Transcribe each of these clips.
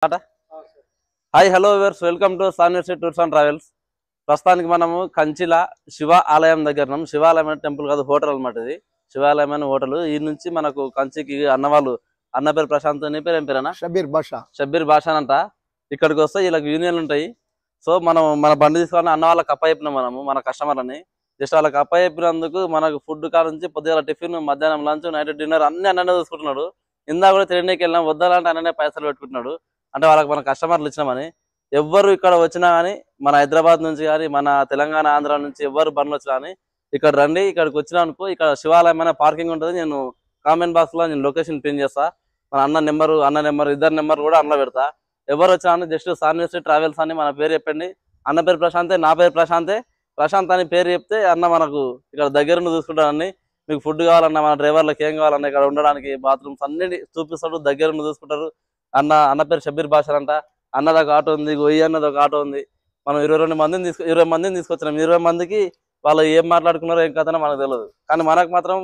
Hi hello viewers, welcome to సాన్యూర్సి tours and travels. ప్రస్తుతానికి మనము కంచిల శివ ఆలయం దగ్గర. శివాలయం అనే టెంపుల్ కాదు, హోటల్ అనమాట. ఇది శివాలయం అనే హోటల్. ఈ నుంచి మనకు కంచికి అన్నవాళ్ళు, అన్న పేరు ప్రశాంత్, నీ పేరు ఏం పేరేనా? షబ్బీర్ బాషా అంట. ఇక్కడికి వస్తే వీళ్ళకి యూనియన్లు ఉంటాయి. సో మనం మన బండి తీసుకోవాలని అన్న వాళ్ళకి అప్పచెప్పినాం మనము, మన కస్టమర్లని. జస్ట్ వాళ్ళకి అప్పచెప్పినందుకు మనకు ఫుడ్ కాడ నుంచి పొద్దుగాల టిఫిన్, మధ్యాహ్నం లంచ్, నైట్ డిన్నర్ అన్ని అన్ననే చూసుకుంటున్నాడు. ఇందా కూడా తినడానికి వెళ్ళినా వద్దాలంటే అన్ననే పైసలు పెట్టుకుంటున్నాడు. అంటే వాళ్ళకి మన కస్టమర్లు ఇచ్చినామని. ఎవ్వరు ఇక్కడ వచ్చినా కానీ, మన హైదరాబాద్ నుంచి కానీ, మన తెలంగాణ, ఆంధ్ర నుంచి ఎవ్వరు బండ్లు వచ్చినా కానీ ఇక్కడ రండి. ఇక్కడికి వచ్చినా అనుకో, ఇక్కడ శివాలయం అనే పార్కింగ్ ఉంటుంది. నేను కామెంట్ బాక్స్ లో నేను లొకేషన్ పిన్ చేస్తా. మన అన్న నెంబర్, ఇద్దరు నెంబర్ కూడా అన్న పెడతా. ఎవరు వచ్చినా జస్ట్ సాన్యూర్సి ట్రావెల్స్ అని మన పేరు చెప్పండి. అన్న పేరు ప్రశాంతే, నా పేరు ప్రశాంతే. ప్రశాంత్ అని పేరు చెప్తే అన్న మనకు ఇక్కడ దగ్గరను చూసుకుంటాడని. మీకు ఫుడ్ కావాలన్నా, మన డ్రైవర్లకు ఏం కావాలన్నా, ఇక్కడ ఉండడానికి బాత్రూమ్స్ అన్ని చూపిస్తాడు, దగ్గరను చూసుకుంటారు. అన్న పేరు షబ్బీర్ బాషా అంట. అన్నది ఒక ఆటో ఉంది, గొయ్యి అన్నది ఒక ఆటో ఉంది. మనం 20 మందిని తీసుకొచ్చినాం. 20 మందికి వాళ్ళు ఏం మాట్లాడుకున్నారో ఏం కథనో మనకు తెలియదు. కానీ మనకు మాత్రం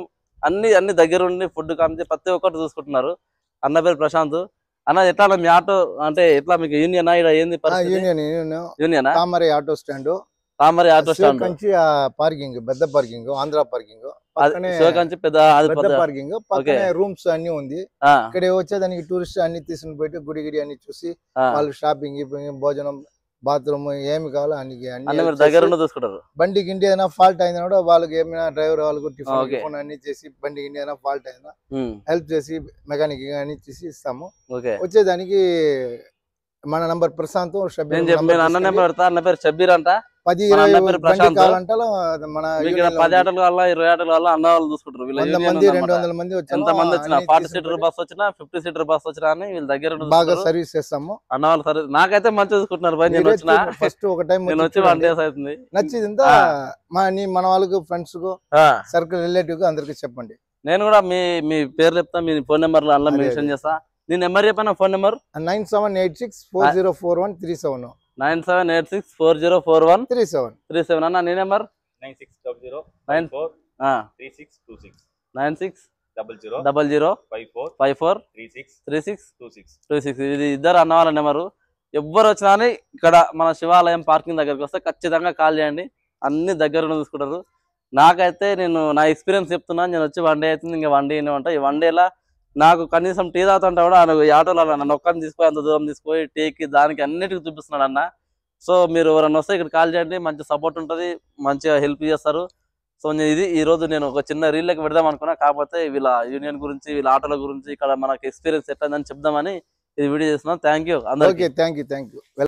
అన్ని దగ్గర ఉండి ఫుడ్ కానించి ప్రతి ఒక్కటి చూసుకుంటున్నారు. అన్న పేరు ప్రశాంత్. అన్న ఎట్లా మీ ఆటో అంటే ఎట్లా, మీకు యూనియనా? ఇక్కడ ఏంది యూనియనా? తామరి ఆటో స్టాండ్, తామరి ఆటో స్టాండ్ కంచి పార్కింగ్, పెద్ద పార్కింగ్, ఆంధ్ర పార్కింగ్, పెద్ద పార్కింగ్ పక్కనే రూమ్స్ అన్ని ఉంది. ఇక్కడ వచ్చేదానికి టూరిస్ట్ అన్ని తీసుకుని పోయి గుడి అన్ని చూసి వాళ్ళు షాపింగ్, భోజనం, బాత్రూమ్ ఏమి కావాలో అన్ని దగ్గర చూసుకుంటారు. బండి గిండి ఏదైనా ఫాల్ట్ అయినా కూడా వాళ్ళకి ఏమైనా డ్రైవర్ వాళ్ళకు టిఫిన్ అన్ని చేసి, బండి గిండి ఏదైనా ఫాల్ట్ అయినా హెల్ప్ చేసి, మెకానిక్ అన్ని చేసి ఇస్తాము. వచ్చేదానికి మన నంబర్ ప్రశాంత్, అన్న నెంబర్ పెడతా. అన్న పేరు షబ్బీర్ అంట. 10-20 ప్రశాంత్. మన 10 ఆటోల వల్ల 20 ఆటోల వల్ల అన్న వాళ్ళు చూసుకుంటారు. 200 మంది ఎంతమంది వచ్చినా, 40 సీటర్ బస్ వచ్చినా, 50 సీటర్ బస్ వచ్చినా అని వీళ్ళ దగ్గర బాగా సర్వీస్ చేస్తాము. అన్న వాళ్ళు సర్వీస్ నాకైతే మంచిగా చూసుకుంటున్నారు. నేను వచ్చిన ఫస్ట్ ఒక టైం నేను వచ్చి 1 days అవుతుంది. నచ్చింది మన వాళ్ళకు, ఫ్రెండ్స్ కు, సర్కిల్ రిలేటివ్ కు అందరికి చెప్పండి. నేను కూడా మీ పేరు చెప్తా, మీ ఫోన్ నెంబర్ అందులో మెన్షన్ చేస్తా. నీ నెంబర్ చెప్పాను, ఫోన్ నెంబర్ 9786404137. 9786404137. అన్న నీ నెంబర్ 9600543626. ఇది ఇద్దరు అన్న వాళ్ళ నెంబరు. ఎవ్వరు వచ్చినా ఇక్కడ మన శివాలయం పార్కింగ్ దగ్గరికి వస్తే ఖచ్చితంగా కాల్ చేయండి. అన్ని దగ్గర చూసుకుంటారు. నాకైతే నా ఎక్స్పీరియన్స్ చెప్తున్నాను. నేను వచ్చి 1 day అవుతుంది. ఇంకా 1 day ఉంటా. ఈ 1 dayలా నాకు కనీసం టీ తాగుతుంటా కూడా ఈ ఆటోలో నన్ను ఒక్కరిని తీసుకొని, అంత దూరం తీసుకొని టీకి దానికి అన్నిటికీ చూపిస్తున్నాడు అన్న. సో మీరు ఎవరన్నా వస్తే ఇక్కడ కాల్ చేయండి. మంచి సపోర్ట్ ఉంటుంది, మంచిగా హెల్ప్ చేస్తారు. సో ఈ రోజు నేను ఒక చిన్న రీల్లోకి పెడదాం అనుకున్నా. కాకపోతే వీళ్ళ యూనియన్ గురించి, వీళ్ళ ఆటోల గురించి, ఇక్కడ మనకి ఎక్స్పీరియన్స్ ఎట్లా చెప్దామని ఇది వీడియో చేస్తున్నాను. థ్యాంక్ యూ అందరికీ. Thank you.